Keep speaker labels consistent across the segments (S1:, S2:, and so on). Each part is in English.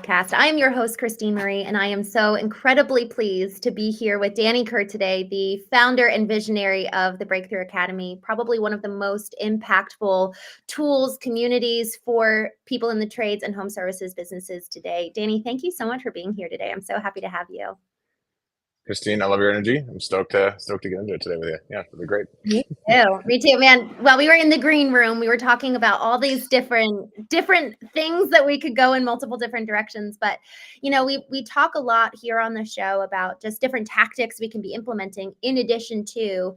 S1: podcast. I am your host, Christine Marie, and I am so incredibly pleased to be here with Danny Kerr today, the founder and visionary of the Breakthrough Academy, probably one of the most impactful tools, communities for people in the trades and home services businesses today. Danny, thank you so much for being here today. I'm so happy to have you.
S2: Christine, I love your energy. I'm stoked to get into it today with you. Yeah, it'll be great.
S1: Me too, man. Well, we were in the green room. We were talking about all these different things that we could go in multiple different directions. But, you know, we talk a lot here on the show about just different tactics we can be implementing in addition to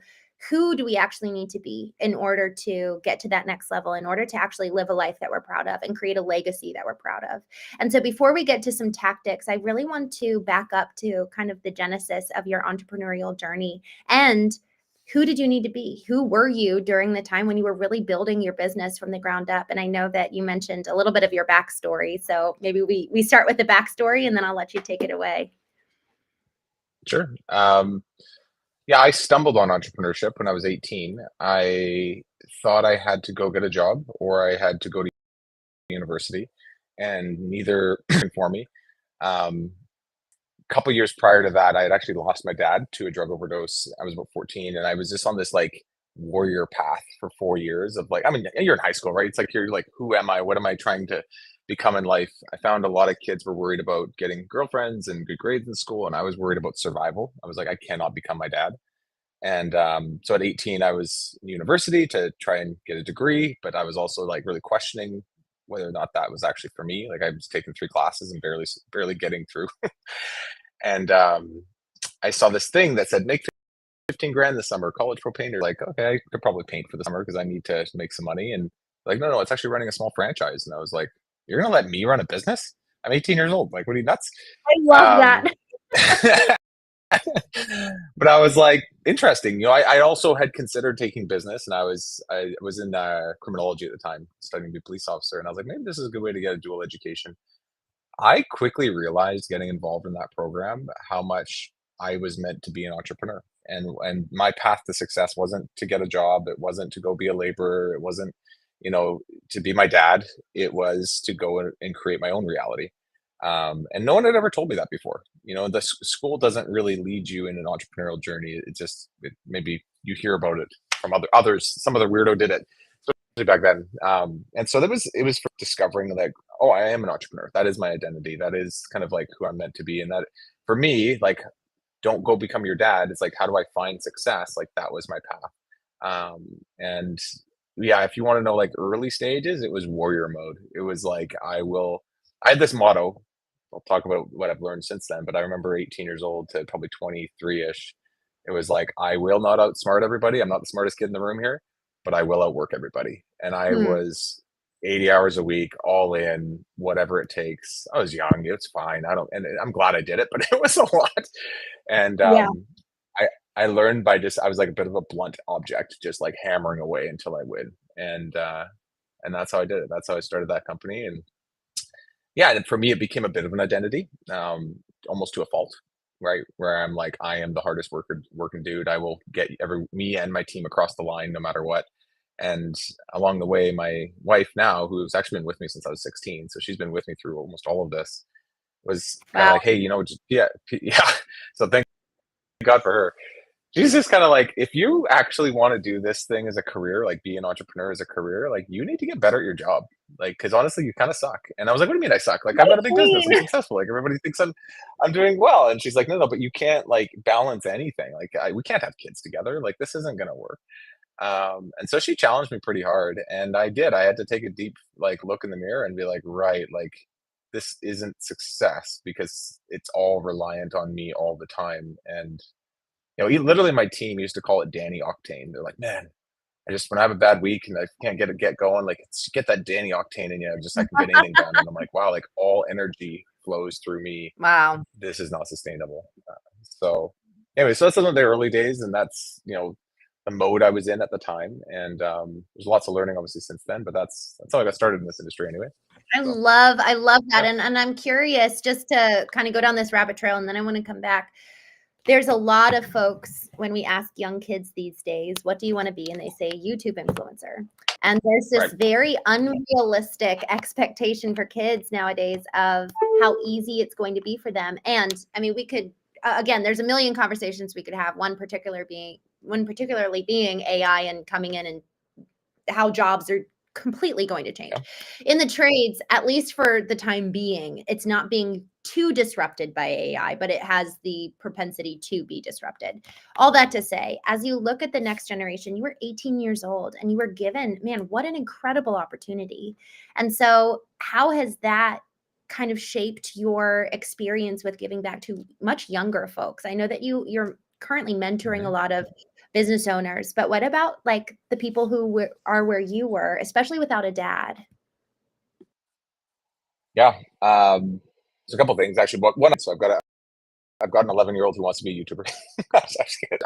S1: who do we actually need to be in order to get to that next level, in order to actually live a life that we're proud of and create a legacy that we're proud of. And so before we get to some tactics, I really want to back up to kind of the genesis of your entrepreneurial journey. And who did you need to be? Who were you during the time when you were really building your business from the ground up? And I know that you mentioned a little bit of your backstory. So maybe we start with the backstory and then I'll let you take it away.
S2: Sure. Yeah, I stumbled on entrepreneurship when I was 18. I thought I had to go get a job or I had to go to university, and neither for me. Couple years prior to that, I had actually lost my dad to a drug overdose. I was about 14, and I was just on this like warrior path for 4 years of like, I mean, you're in high school, right? It's like you're like, who am I? What am I trying to become in life? I found a lot of kids were worried about getting girlfriends and good grades in school, and I was worried about survival. I was like, I cannot become my dad. And so at 18, I was in university to try and get a degree, but I was also like really questioning whether or not that was actually for me. Like I was taking 3 classes and barely getting through. And I saw this thing that said make 15 grand this summer, college pro painter. Like, okay, I could probably paint for the summer because I need to make some money. And like, no, it's actually running a small franchise. And I was like, you're gonna let me run a business? I'm 18 years old. Like, what are you, nuts?
S1: I love that.
S2: But I was like, interesting. You know, I also had considered taking business, and I was in criminology at the time, studying to be a police officer. And I was like, maybe this is a good way to get a dual education. I quickly realized getting involved in that program how much I was meant to be an entrepreneur. And my path to success wasn't to get a job. It wasn't to go be a laborer. It wasn't, you know, to be my dad. It was to go and create my own reality. And no one had ever told me that before. You know, the school doesn't really lead you in an entrepreneurial journey. Maybe you hear about it from others. Some other weirdo did it, especially back then. And so it was for discovering like, oh, I am an entrepreneur. That is my identity. That is kind of like who I'm meant to be. And that for me, like, don't go become your dad. It's like, how do I find success? Like that was my path. And yeah, if you want to know like early stages, it was warrior mode. It was like, I had this motto. I'll talk about what I've learned since then, but I remember 18 years old to probably 23-ish. It was like, I will not outsmart everybody. I'm not the smartest kid in the room here, but I will outwork everybody. And I was 80 hours a week, all in, whatever it takes. I was young. It's fine. And I'm glad I did it, but it was a lot. And I learned I was like a bit of a blunt object, just like hammering away until I win. And that's how I did it. That's how I started that company. And yeah, and for me, it became a bit of an identity, almost to a fault, right? Where I'm like, I am the hardest working dude. I will get me and my team across the line no matter what. And along the way, my wife now, who's actually been with me since I was 16, so she's been with me through almost all of this, was kind of like, hey, you know, just, yeah. So thank God for her. She's just kind of like, if you actually want to do this thing as a career, like be an entrepreneur as a career, like you need to get better at your job. Like, because honestly, you kind of suck. And I was like, what do you mean I suck? Like, I've got a big business. I'm successful. Like, everybody thinks I'm doing well. And she's like, no, but you can't like balance anything. Like, we can't have kids together. Like, this isn't going to work. And so she challenged me pretty hard. And I did. I had to take a deep like look in the mirror and be like, right, like this isn't success because it's all reliant on me all the time. And you know, literally my team used to call it Danny Octane. They're like, man, when I have a bad week and I can't get going, like get that Danny Octane in you. I can get anything done. And I'm like, wow, like all energy flows through me.
S1: Wow.
S2: This is not sustainable. So anyway, so that's some of the early days. And that's, you know, the mode I was in at the time. And there's lots of learning obviously since then, but that's how I got started in this industry anyway.
S1: I love that. Yeah. And I'm curious just to kind of go down this rabbit trail and then I want to come back. There's a lot of folks when we ask young kids these days, what do you want to be? And they say YouTube influencer. And there's this very unrealistic expectation for kids nowadays of how easy it's going to be for them. And I mean, we could, again, there's a million conversations we could have, one particularly being AI and coming in and how jobs are completely going to change.
S2: Yeah.
S1: In the trades, at least for the time being, it's not being too disrupted by AI, but it has the propensity to be disrupted. All that to say, as you look at the next generation, you were 18 years old and you were given, man, what an incredible opportunity. And so how has that kind of shaped your experience with giving back to much younger folks? I know that you're currently mentoring a lot of business owners, but what about like the people who are where you were, especially without a dad?
S2: Yeah. There's a couple things actually. One, so I've got an 11-year-old who wants to be a YouTuber.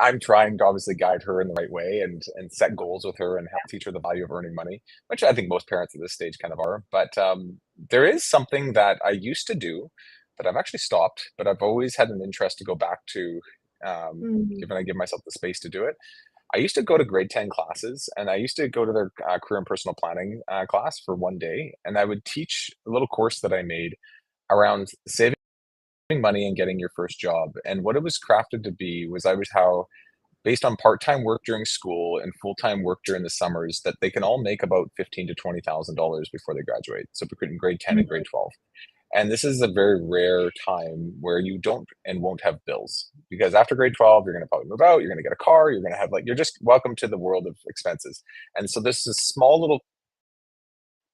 S2: I'm trying to obviously guide her in the right way and set goals with her and help teach her the value of earning money, which I think most parents at this stage kind of are. But there is something that I used to do that I've actually stopped, but I've always had an interest to go back to,
S1: Mhm.
S2: given I give myself the space to do it. I used to go to grade 10 classes and I used to go to their career and personal planning class for one day. And I would teach a little course that I made around saving money and getting your first job. And what it was crafted to be was I was how based on part-time work during school and full-time work during the summers that they can all make about $15 to $20,000 before they graduate. So between grade 10 and grade 12. And this is a very rare time where you don't and won't have bills because after grade 12, you're going to probably move out, you're going to get a car, you're going to have like, you're just welcome to the world of expenses. And so this is a small little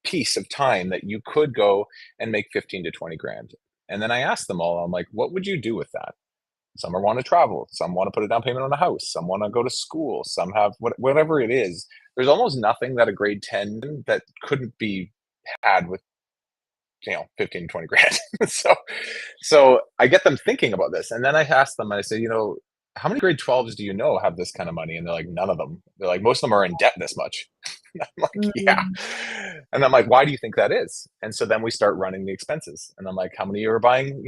S2: piece of time that you could go and make 15 to 20 grand. And then I asked them all, I'm like, what would you do with that? Some are want to travel, some want to put a down payment on a house, some want to go to school, some have whatever it is. There's almost nothing that a grade 10 that couldn't be had with 15 20 grand. So I get them thinking about this and then I ask them, I say, how many grade 12s do you know have this kind of money? And they're like, none of them. They're like, most of them are in debt this much. I'm like, yeah.
S1: Mm.
S2: And I'm like, why do you think that is? And so then we start running the expenses and I'm like, how many are buying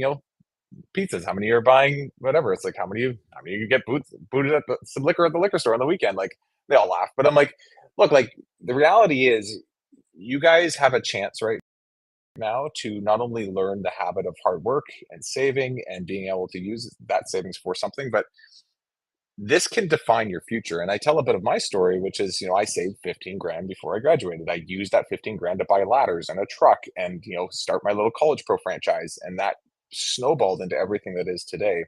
S2: pizzas, how many are buying whatever? It's like, how many you get booted at some liquor at the liquor store on the weekend? Like they all laugh, but I'm like, look, like the reality is you guys have a chance right now to not only learn the habit of hard work and saving and being able to use that savings for something, but this can define your future. And I tell a bit of my story, which is, I saved 15 grand before I graduated. I used that 15 grand to buy ladders and a truck and, start my little college pro franchise. And that snowballed into everything that is today.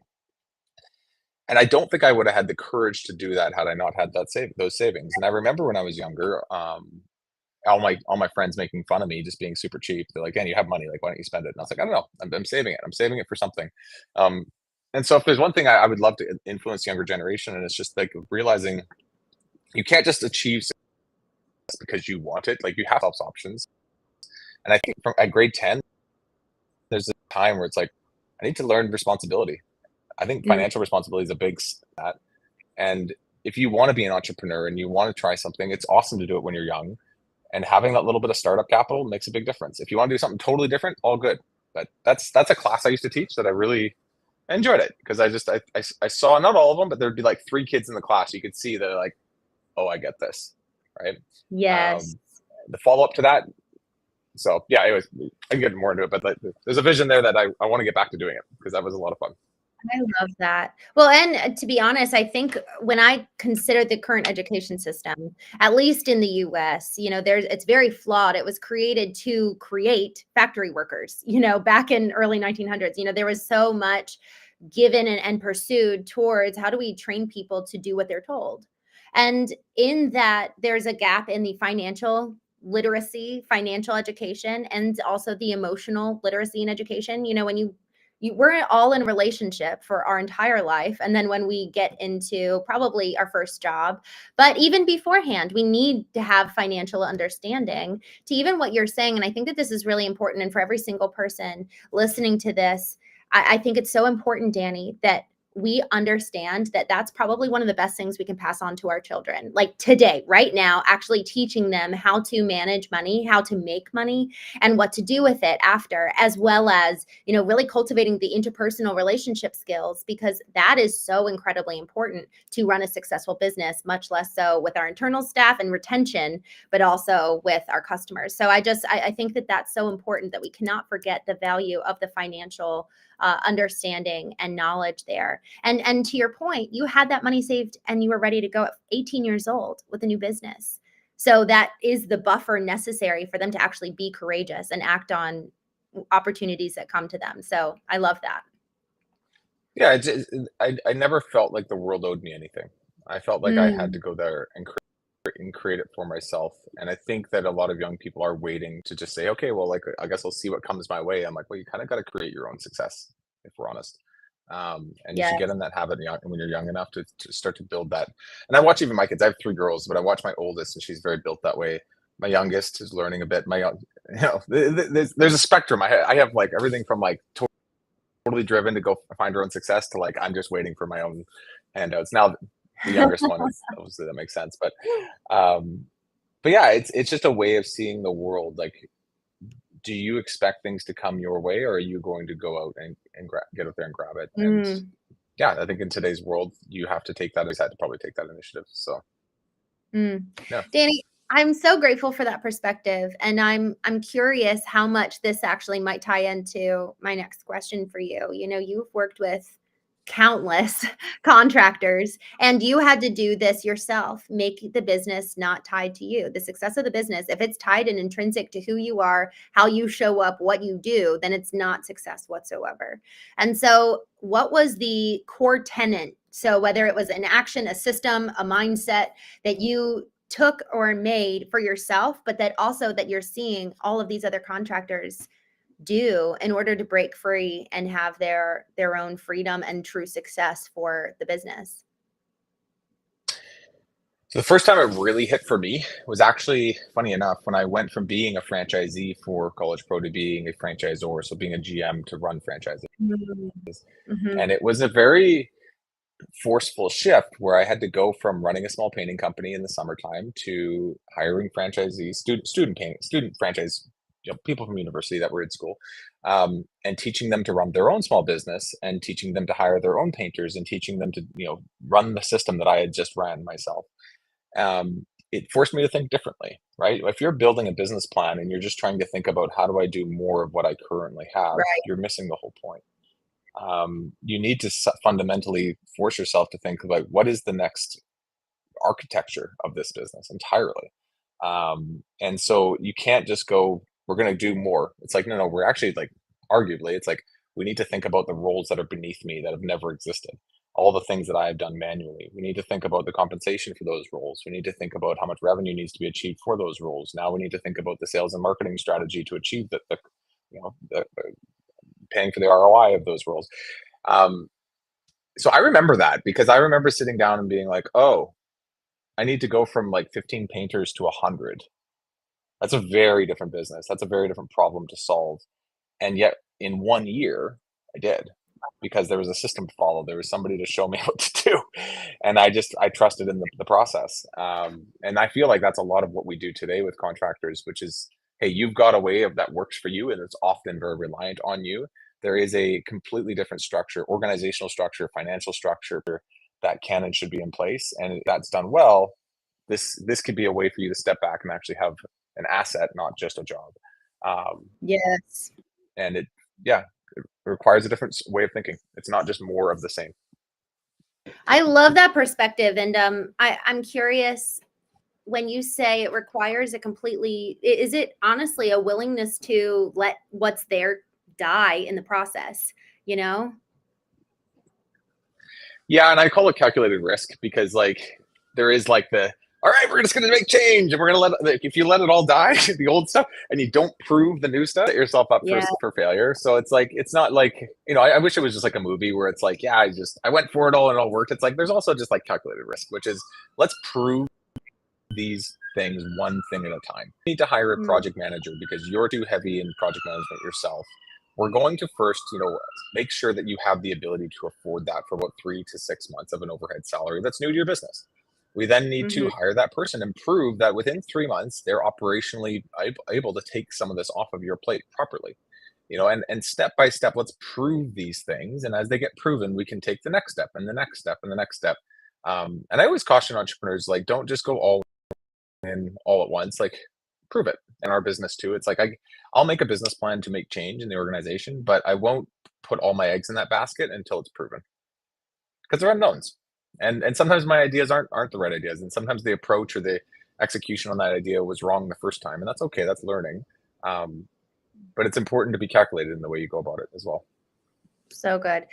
S2: And I don't think I would have had the courage to do that had I not had those savings. And I remember when I was younger, all my friends making fun of me just being super cheap. They're like, "Dan, you have money. Like, why don't you spend it?" And I was like, "I don't know. I'm saving it. I'm saving it for something." Um, and so, if there's one thing I would love to influence younger generation, and it's just like realizing you can't just achieve success because you want it. Like, you have options. And I think at grade 10, there's a time where it's like, I need to learn responsibility. I think
S1: Mm.
S2: financial responsibility is a big that. And if you want to be an entrepreneur and you want to try something, it's awesome to do it when you're young. And having that little bit of startup capital makes a big difference. If you want to do something totally different, all good. But that's a class I used to teach that I really enjoyed it because I saw not all of them, but there'd be like 3 kids in the class. You could see they're like, oh, I get this, right?
S1: Yes.
S2: Um, the follow up to that. So yeah, anyways, I can get more into it, but there's a vision there that I want to get back to doing it because that was a lot of fun.
S1: I love that. Well, and to be honest, I think when I consider the current education system, at least in the US, it's very flawed. It was created to create factory workers, back in early 1900s. There was so much given and pursued towards how do we train people to do what they're told. And in that, there's a gap in the financial literacy, financial education, and also the emotional literacy and education. When we're all in a relationship for our entire life. And then when we get into probably our first job, but even beforehand, we need to have financial understanding to even what you're saying. And I think that this is really important. And for every single person listening to this, I think it's so important, Danny, that we understand that that's probably one of the best things we can pass on to our children. Like today, right now, actually teaching them how to manage money, how to make money, and what to do with it after, as well as, you know, really cultivating the interpersonal relationship skills, because that is so incredibly important to run a successful business, much less so with our internal staff and retention, but also with our customers. So I think that that's so important, that we cannot forget the value of the financial understanding and knowledge there. And to your point, you had that money saved and you were ready to go at 18 years old with a new business. So that is the buffer necessary for them to actually be courageous and act on opportunities that come to them. So I love that.
S2: Yeah, I never felt like the world owed me anything. I felt like I had to
S1: Mm,
S2: go there and create it for myself. And I think that a lot of young people are waiting to just say, okay, well, like I guess I'll see what comes my way. I'm like, well, you kind of got to create your own success, if we're honest. And you should get
S1: yes.
S2: in that habit when you're young enough to start to build that. And I watch even my kids. I have three girls, but I watch my oldest, and she's very built that way. My youngest is learning a bit. There's a spectrum. I have like everything from like totally driven to go find her own success to like I'm just waiting for my own handouts. Now the youngest one is obviously that makes sense, um, but yeah, it's just a way of seeing the world. Like, do you expect things to come your way, or are you going to go out and get out there and grab it? And
S1: Mm,
S2: yeah, I think in today's world, you have to take that. I had to probably take that initiative. So
S1: mm.
S2: yeah.
S1: Danny, I'm so grateful for that perspective, and I'm curious how much this actually might tie into my next question for you. You know, you've worked with countless contractors, and you had to do this yourself, make the business not tied to you. The success of the business, if it's tied and intrinsic to who you are, how you show up, what you do, then it's not success whatsoever. And so, what was the core tenet? So, whether it was an action, a system, a mindset that you took or made for yourself, but that also that you're seeing all of these other contractors do in order to break free and have their own freedom and true success for the business.
S2: So the first time it really hit for me was actually funny enough when I went from being a franchisee for College Pro to being a franchisor, so being a GM to run franchises.
S1: Mm-hmm.
S2: And it was a very forceful shift where I had to go from running a small painting company in the summertime to hiring franchisees, student franchise, people from university that were in school, and teaching them to run their own small business and teaching them to hire their own painters and teaching them to run the system that I had just ran myself. It forced me to think differently, right? If you're building a business plan and you're just trying to think about how do I do more of what I currently have,
S1: Right.
S2: you're missing the whole point. You need to fundamentally force yourself to think like, what is the next architecture of this business entirely? And so you can't just go, we're going to do more. It's like, no, we're actually like, arguably, it's like, we need to think about the roles that are beneath me that have never existed. All the things that I have done manually. We need to think about the compensation for those roles. We need to think about how much revenue needs to be achieved for those roles. Now we need to think about the sales and marketing strategy to achieve the paying for the ROI of those roles. Um, so I remember that because I remember sitting down and being like, oh, I need to go from like 15 painters to 100. That's a very different business. That's a very different problem to solve. And yet in 1 year, I did because there was a system to follow. There was somebody to show me what to do. And I trusted in the process. And I feel like that's a lot of what we do today with contractors, which is, hey, you've got a way of that works for you. And it's often very reliant on you. There is a completely different structure, organizational structure, financial structure that can and should be in place. And if that's done well, this could be a way for you to step back and actually have an asset, not just a job. Um,
S1: Yes.
S2: and yeah, it requires a different way of thinking. It's not just more of the same.
S1: I love that perspective. And I'm curious, when you say it requires a completely, is it honestly a willingness to let what's there die in the process, you know?
S2: Yeah, and I call it calculated risk because like there is like the all right, we're just going to make change and we're going to if you let it all die, the old stuff, and you don't prove the new stuff, set yourself up
S1: Yeah.
S2: for failure. So it's like it's not like I wish it was just like a movie where it's like, yeah, I went for it all and it all worked. It's like there's also just like calculated risk, which is let's prove these things one thing at a time. You need to hire a
S1: Mm,
S2: project manager because you're too heavy in project management yourself. we're going to first, make sure that you have the ability to afford that for about 3 to 6 months of an overhead salary that's new to your business. We then need to
S1: Mhm.
S2: hire that person and prove that within 3 months, they're operationally able to take some of this off of your plate properly. And step by step, let's prove these things. And as they get proven, we can take the next step and the next step and the next step. And I always caution entrepreneurs, like, don't just go all in all at once. Like, prove it. In our business too, it's like I'll make a business plan to make change in the organization, but I won't put all my eggs in that basket until it's proven, because they're unknowns. And sometimes my ideas aren't the right ideas, and sometimes the approach or the execution on that idea was wrong the first time, and that's okay. That's learning. Um, but it's important to be calculated in the way you go about it as well.
S1: So good.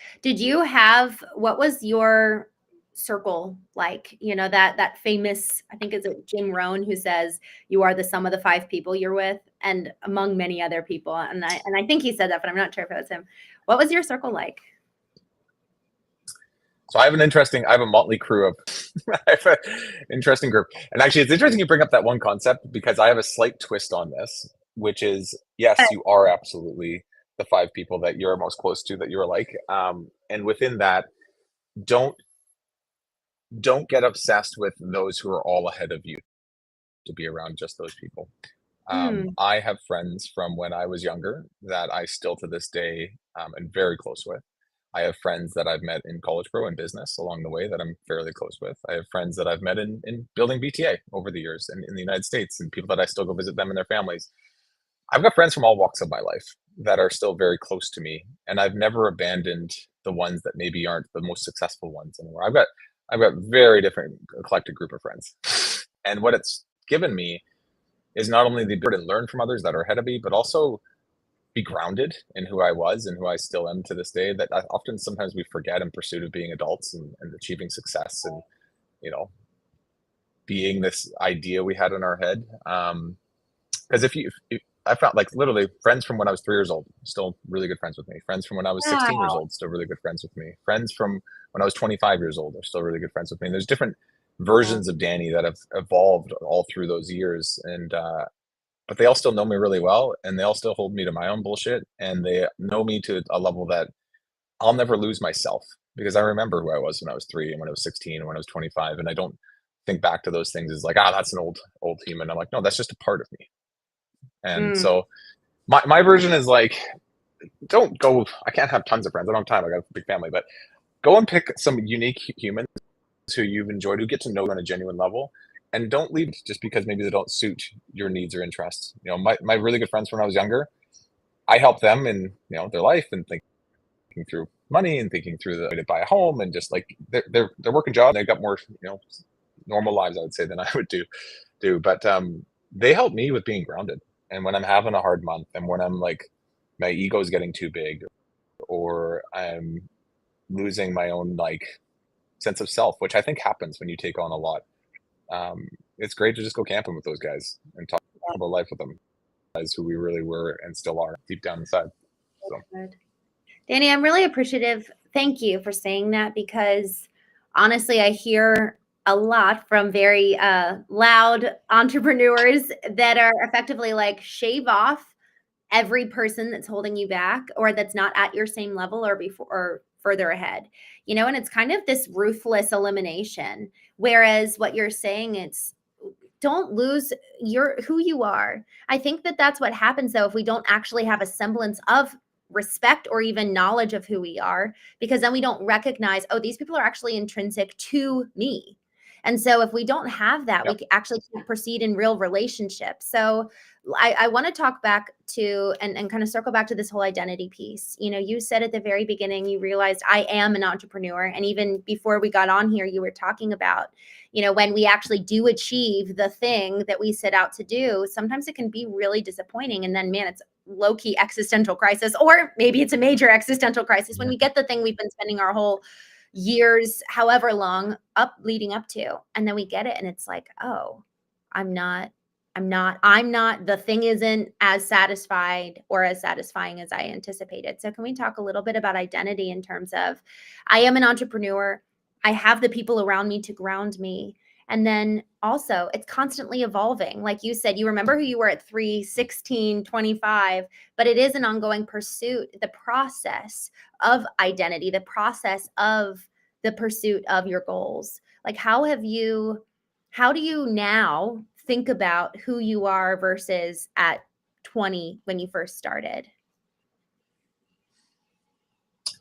S1: What was your circle like? That famous, I think, is it Jim Rohn, who says you are the sum of the five people you're with, and among many other people. And I think he said that, but I'm not sure if it was him. What was your circle like?
S2: So I have a motley crew of I have an interesting group. And actually, it's interesting you bring up that one concept, because I have a slight twist on this, which is, yes, you are absolutely the five people that you're most close to, that you're like. And within that, don't don't get obsessed with those who are all ahead of you to be around just those people.
S1: Mm,
S2: I have friends from when I was younger that I still to this day am very close with. I have friends that I've met in College Pro and business along the way that I'm fairly close with. I have friends that I've met in building BTA over the years in the United States, and people that I still go visit them and their families. I've got friends from all walks of my life that are still very close to me, and I've never abandoned the ones that maybe aren't the most successful ones anymore. I've got very different eclectic group of friends, and what it's given me is not only the ability to learn from others that are ahead of me, but also be grounded in who I was and who I still am to this day. That often sometimes we forget in pursuit of being adults and achieving success, and you know being this idea we had in our head. Because if I found, like, literally friends from when I was 3 years old, still really good friends with me. Friends from when I was 16 years
S1: wow.
S2: old, still really good friends with me. Friends from when I was 25 years old are still really good friends with me. And there's different
S1: Yeah.
S2: versions of Danny that have evolved all through those years, and but they all still know me really well, and they all still hold me to my own bullshit, and they know me to a level that I'll never lose myself, because I remember who I was when I was 3 and when I was 16 and when I was 25, and I don't think back to those things as like, that's an old human. I'm like, no, that's just a part of me. And
S1: Mm,
S2: so my version is like, don't go. I can't have tons of friends. I don't have time. I got a big family, but go and pick some unique humans who you've enjoyed, who get to know you on a genuine level, and don't leave just because maybe they don't suit your needs or interests. My really good friends when I was younger, I helped them in their life, and thinking through money and thinking through the way to buy a home, and just like they're working jobs. They got more normal lives, I would say, than I would do. But they help me with being grounded. And when I'm having a hard month, and when I'm like my ego is getting too big, or I'm losing my own like sense of self, which I think happens when you take on a lot. It's great to just go camping with those guys and talk about life with them, as who we really were and still are deep down inside. So
S1: good. Danny, I'm really appreciative. Thank you for saying that, because honestly, I hear a lot from very loud entrepreneurs that are effectively like, shave off every person that's holding you back, or that's not at your same level or before or further ahead. And it's kind of this ruthless elimination. Whereas what you're saying, it's, don't lose who you are. I think that that's what happens, though, if we don't actually have a semblance of respect or even knowledge of who we are, because then we don't recognize, oh, these people are actually intrinsic to me. And so if we don't have that,
S2: yeah,
S1: actually can't proceed in real relationships. So I want to talk back to and kind of circle back to this whole identity piece. You said at the very beginning, you realized, I am an entrepreneur. And even before we got on here, you were talking about, when we actually do achieve the thing that we set out to do, sometimes it can be really disappointing. And then, man, it's low key existential crisis, or maybe it's a major existential crisis when we get the thing we've been spending our whole years, however long, leading up to, and then we get it. And it's like, oh, I'm not, the thing isn't as satisfied or as satisfying as I anticipated. So can we talk a little bit about identity in terms of, I am an entrepreneur. I have the people around me to ground me. And then also it's constantly evolving. Like you said, you remember who you were at 3, 16, 25, but it is an ongoing pursuit, the process of identity, the process of the pursuit of your goals. Like how do you now think about who you are versus at 20 when you first started?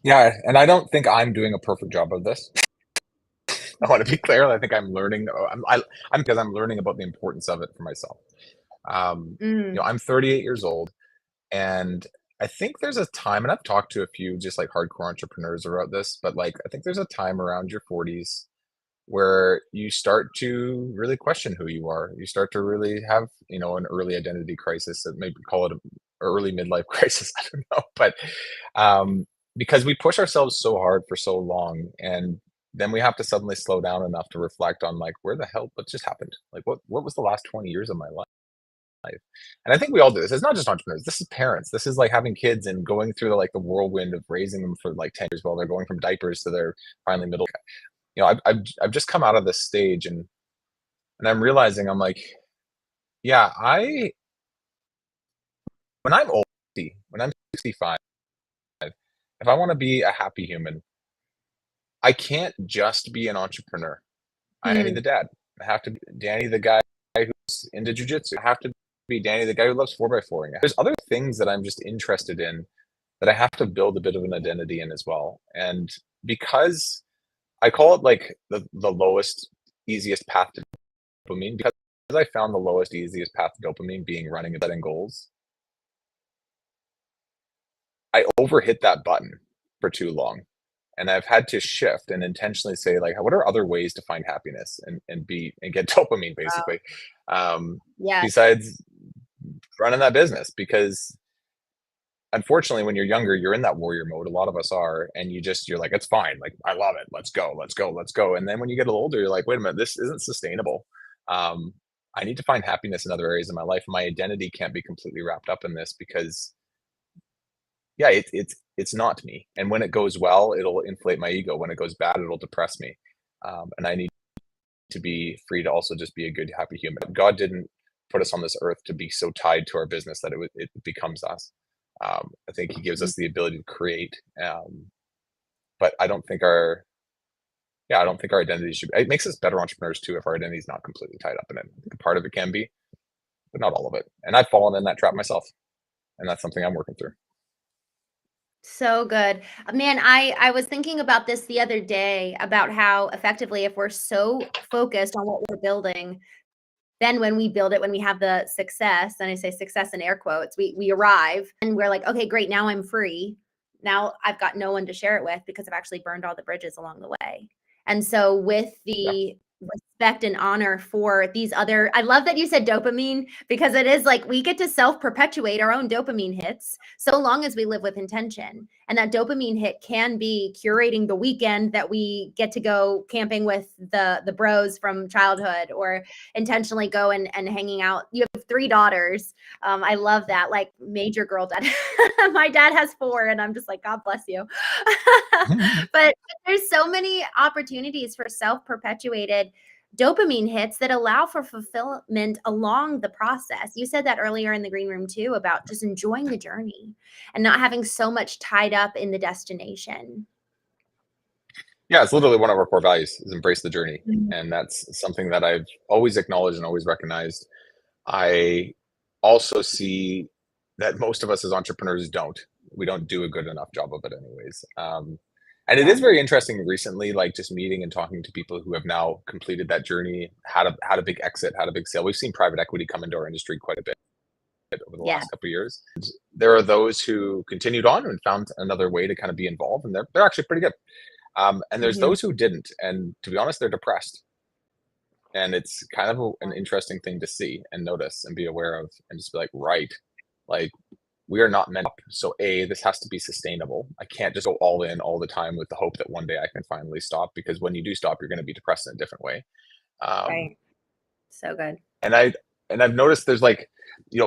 S2: Yeah, and I don't think I'm doing a perfect job of this. I want to be clear. I think I'm learning. I'm because I'm learning about the importance of it for myself.
S1: Mm,
S2: I'm 38 years old, and I think there's a time, and I've talked to a few just like hardcore entrepreneurs about this, but like I think there's a time around your 40s where you start to really question who you are. You start to really have, an early identity crisis. That maybe call it an early midlife crisis. I don't know, but um, because we push ourselves so hard for so long, and then we have to suddenly slow down enough to reflect on like where the hell what just happened? Like what was the last 20 years of my life? And I think we all do this. It's not just entrepreneurs. This is parents. This is like having kids and going through the whirlwind of raising them for like 10 years while they're going from diapers to their finally middle. I've just come out of this stage, and I'm realizing I'm like, yeah, when I'm old, when I'm 65, if I want to be a happy human, I can't just be an entrepreneur. I need
S1: mm,
S2: the dad. I have to be Danny, the guy who's into jujitsu. I have to be Danny, the guy who loves 4x4ing. There's other things that I'm just interested in that I have to build a bit of an identity in as well. And because I call it like the lowest, easiest path to dopamine, because I found the lowest, easiest path to dopamine being running and setting goals, I overhit that button for too long. And I've had to shift and intentionally say, like, what are other ways to find happiness and get dopamine
S1: wow.
S2: basically, um,
S1: Yeah.
S2: besides running that business? Because unfortunately, when you're younger, you're in that warrior mode. A lot of us are, and you're like, it's fine. Like, I love it. Let's go, let's go, let's go. And then when you get a little older, you're like, wait a minute, this isn't sustainable. Um, I need to find happiness in other areas of my life. My identity can't be completely wrapped up in this because, yeah, it's not me. And when it goes well, it'll inflate my ego. When it goes bad, it'll depress me. And I need to be free to also just be a good, happy human. God didn't put us on this earth to be so tied to our business that it becomes us. I think He gives
S1: Mm.
S2: us the ability to create, but I don't think our identity should. It makes us better entrepreneurs too if our identity is not completely tied up in it. I think a part of it can be, but not all of it. And I've fallen in that trap myself, and that's something I'm working through.
S1: So good. Man, I was thinking about this the other day about how effectively if we're so focused on what we're building, then when we build it, when we have the success, and I say success in air quotes, we arrive and we're like, okay, great, now I'm free. Now I've got no one to share it with because I've actually burned all the bridges along the way. And so with
S2: Yeah.
S1: the respect and honor for these other, I love that you said dopamine because it is like we get to self-perpetuate our own dopamine hits so long as we live with intention. And that dopamine hit can be curating the weekend that we get to go camping with the bros from childhood, or intentionally go and hanging out. You have 3 daughters. I love that, like major girl dad. My dad has 4, and I'm just like, God bless you. But there's so many opportunities for self-perpetuated dopamine hits that allow for fulfillment along the process. You said that earlier in the green room too, about just enjoying the journey and not having so much tied up in the destination.
S2: Yeah, it's literally one of our core values is embrace the journey.
S1: Mhm.
S2: And that's something that I've always acknowledged and always recognized. I also see that most of us as entrepreneurs don't. We don't do a good enough job of it anyways. And it
S1: Yeah.
S2: is very interesting recently, like just meeting and talking to people who have now completed that journey, had a big exit, had a big sale. We've seen private equity come into our industry quite a bit over the
S1: Yeah.
S2: last couple of years. There are those who continued on and found another way to kind of be involved, and they're actually pretty good. And there's
S1: Mhm.
S2: those who didn't, and to be honest, they're depressed. And it's kind of an interesting thing to see and notice and be aware of, and just be like, right, like we are not meant up. So this has to be sustainable. I can't just go all in all the time with the hope that one day I can finally stop, because when you do stop, you're going to be depressed in a different way. Um,
S1: Right. So good.
S2: and I've noticed there's like,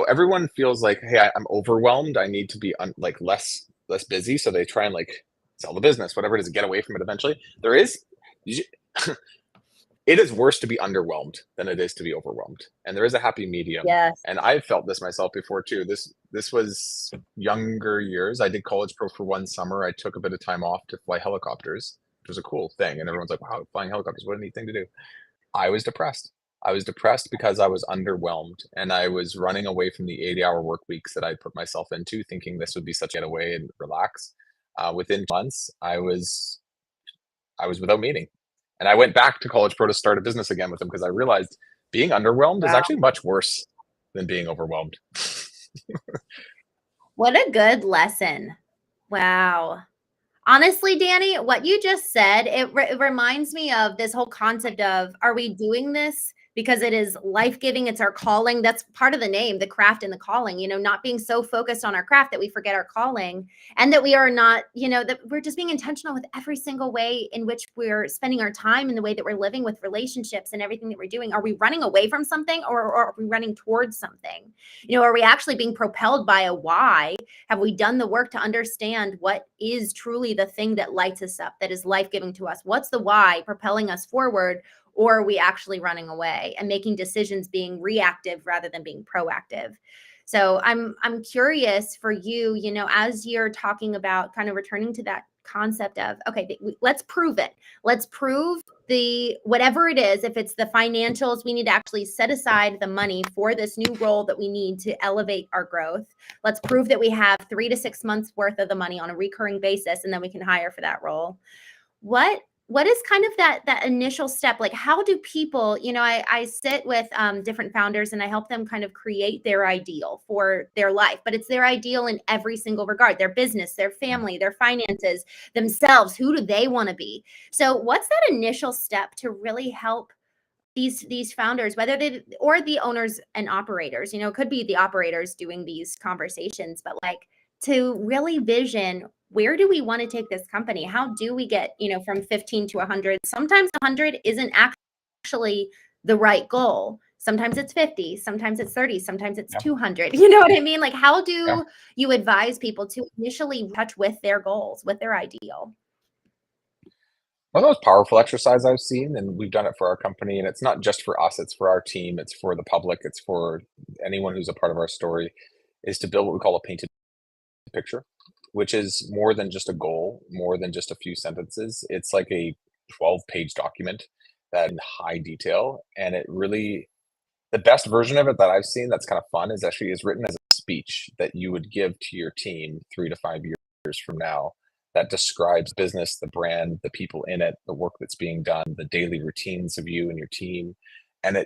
S2: everyone feels like, hey, I'm overwhelmed. I need to be like less busy. So they try and like sell the business, whatever it is, get away from it eventually. There is, it is worse to be underwhelmed than it is to be overwhelmed. And there is a happy medium.
S1: Yes.
S2: And I've felt this myself before too. This was younger years. I did college pro for one summer. I took a bit of time off to fly helicopters, which was a cool thing. And everyone's like, wow, flying helicopters, what a neat thing to do. I was depressed. I was depressed because I was underwhelmed and I was running away from the 80-hour work weeks that I put myself into, thinking this would be such a getaway and relax. Within months, I was without meaning. And I went back to college pro to start a business again with them because I realized being underwhelmed is
S1: Wow.
S2: actually much worse than being overwhelmed.
S1: What a good lesson. Wow. Honestly, Danny, what you just said, it reminds me of this whole concept of, are we doing this because it is life-giving, it's our calling? That's part of the name, the craft and the calling, not being so focused on our craft that we forget our calling, and that we are not, that we're just being intentional with every single way in which we're spending our time, and the way that we're living with relationships and everything that we're doing. Are we running away from something, or are we running towards something? Are we actually being propelled by a why? Have we done the work to understand what is truly the thing that lights us up, that is life-giving to us? What's the why propelling us forward? Or are we actually running away and making decisions being reactive rather than being proactive? So I'm curious for you, as you're talking about kind of returning to that concept of, okay, let's prove it. Let's prove the whatever it is. If it's the financials, we need to actually set aside the money for this new role that we need to elevate our growth. Let's prove that we have 3 to 6 months worth of the money on a recurring basis, and then we can hire for that role. What is kind of that initial step? Like, how do people, I sit with different founders and I help them kind of create their ideal for their life, but it's their ideal in every single regard: their business, their family, their finances, themselves. Who do they want to be? So what's that initial step to really help these founders, whether they or the owners and operators? It could be the operators doing these conversations, but like, to really vision, where do we want to take this company? How do we get, from 15 to 100? Sometimes 100 isn't actually the right goal. Sometimes it's 50, sometimes it's 30, sometimes it's 200. You know what I mean? Like, how do you advise people to initially touch with their goals, with their ideal?
S2: One of the most powerful exercise I've seen, and we've done it for our company, and it's not just for us, it's for our team, it's for the public, it's for anyone who's a part of our story, is to build what we call a painted picture, which is more than just a goal, more than just a few sentences. It's like a 12-page document that in high detail. And it really, the best version of it that I've seen that's kind of fun is written as a speech that you would give to your team 3 to 5 years from now, that describes business, the brand, the people in it, the work that's being done, the daily routines of you and your team. And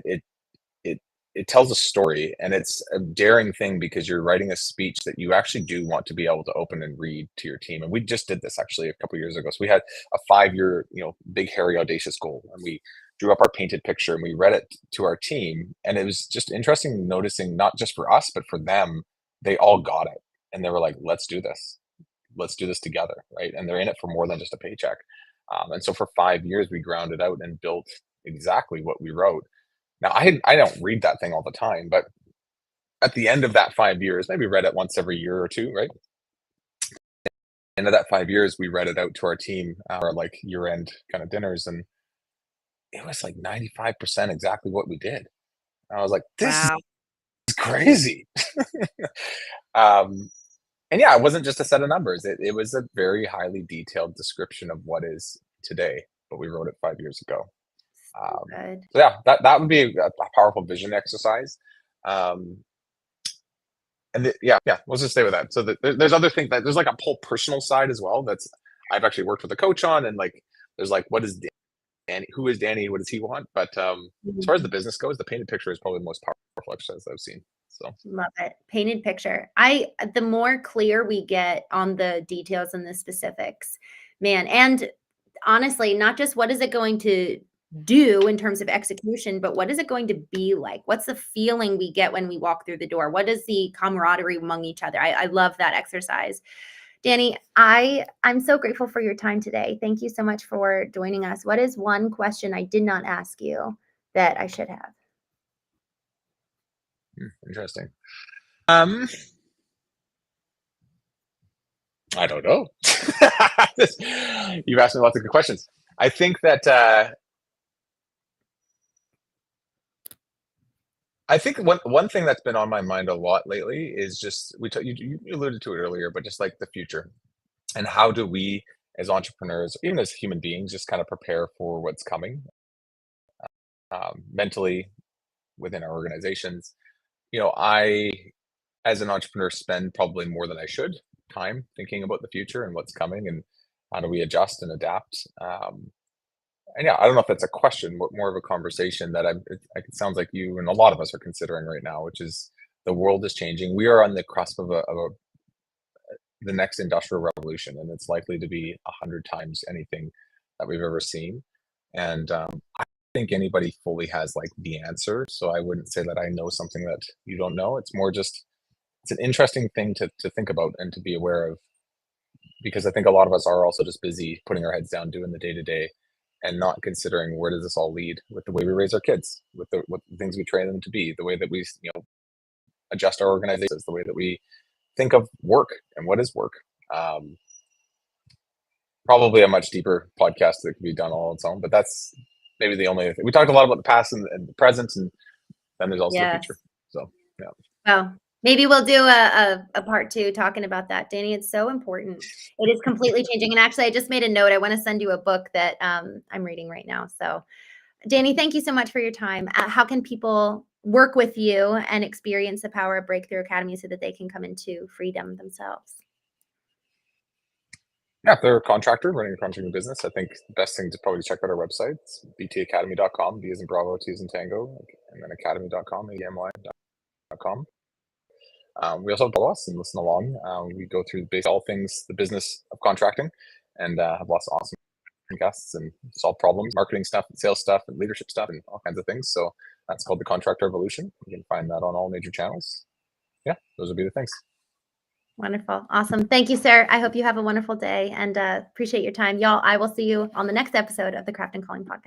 S2: it tells a story, and it's a daring thing because you're writing a speech that you actually do want to be able to open and read to your team. And we just did this actually a couple of years ago. So we had a 5-year, big, hairy, audacious goal, and we drew up our painted picture and we read it to our team. And it was just interesting noticing, not just for us, but for them, they all got it. And they were like, let's do this. Let's do this together, right? And they're in it for more than just a paycheck. And so for 5 years, we grounded out and built exactly what we wrote. Now, I don't read that thing all the time, but at the end of that 5 years, maybe read it once every year or two, right? End of that 5 years, we read it out to our team, our like year-end kind of dinners, and it was like 95% exactly what we did. And I was like, this
S1: Wow.
S2: is crazy. um, and yeah, it wasn't just a set of numbers. It was a very highly detailed description of what is today, but we wrote it 5 years ago.
S1: Good.
S2: So yeah, that would be a powerful vision exercise. Yeah, let's just stay with that. So there's other things that there's like a whole personal side as well. That's I've actually worked with a coach on, and like there's like, what is Danny? Who is Danny? What does he want? But as far as the business goes, the painted picture is probably the most powerful exercise I've seen. So
S1: Love it. Painted picture. The more clear we get on the details and the specifics, man, and honestly, not just what is it going to do in terms of execution, but what is it going to be like? What's the feeling we get when we walk through the door? What is the camaraderie among each other? I love that exercise. Danny, I'm so grateful for your time today. Thank you so much for joining us. What is one question I did not ask you that I should have?
S2: interesting. I don't know. You've asked me lots of good questions. I think that I think one thing that's been on my mind a lot lately is just you alluded to it earlier, but just like the future and how do we as entrepreneurs, even as human beings, just kind of prepare for what's coming mentally within our organizations. I as an entrepreneur spend probably more than I should time thinking about the future and what's coming and how do we adjust and adapt. And yeah, I don't know if that's a question, but more of a conversation that it sounds like you and a lot of us are considering right now, which is the world is changing. We are on the cusp of the next industrial revolution, and it's likely to be 100 times anything that we've ever seen. And I think anybody fully has like the answer. So I wouldn't say that I know something that you don't know. It's more just it's an interesting thing to think about and to be aware of because I think a lot of us are also just busy putting our heads down doing the day to day and not considering where does this all lead with the way we raise our kids, with the things we train them to be, the way that we adjust our organizations, the way that we think of work and what is work. Um, Probably a much deeper podcast that could be done all on its own, but that's maybe the only thing. We talked a lot about the past and the present, and then there's also the
S1: Yes.
S2: future. So yeah.
S1: Well, maybe we'll do a part two talking about that, Danny. It's so important. It is completely changing. And actually, I just made a note. I want to send you a book that I'm reading right now. So, Danny, thank you so much for your time. How can people work with you and experience the power of Breakthrough Academy so that they can come into freedom themselves?
S2: Yeah, if they're a contractor running a contracting business, I think the best thing to probably check out our website. It's btacademy.com, B as in Bravo, T as in Tango, and then academy.com, AMY.com. We also follow us and listen along. We go through basically all things the business of contracting and have lots of awesome guests and solve problems, marketing stuff, and sales stuff, and leadership stuff, and all kinds of things. So that's called the Contractor Revolution. You can find that on all major channels. Yeah, those would be the things.
S1: Wonderful. Awesome. Thank you, sir. I hope you have a wonderful day and appreciate your time. Y'all, I will see you on the next episode of the Craft and Calling podcast.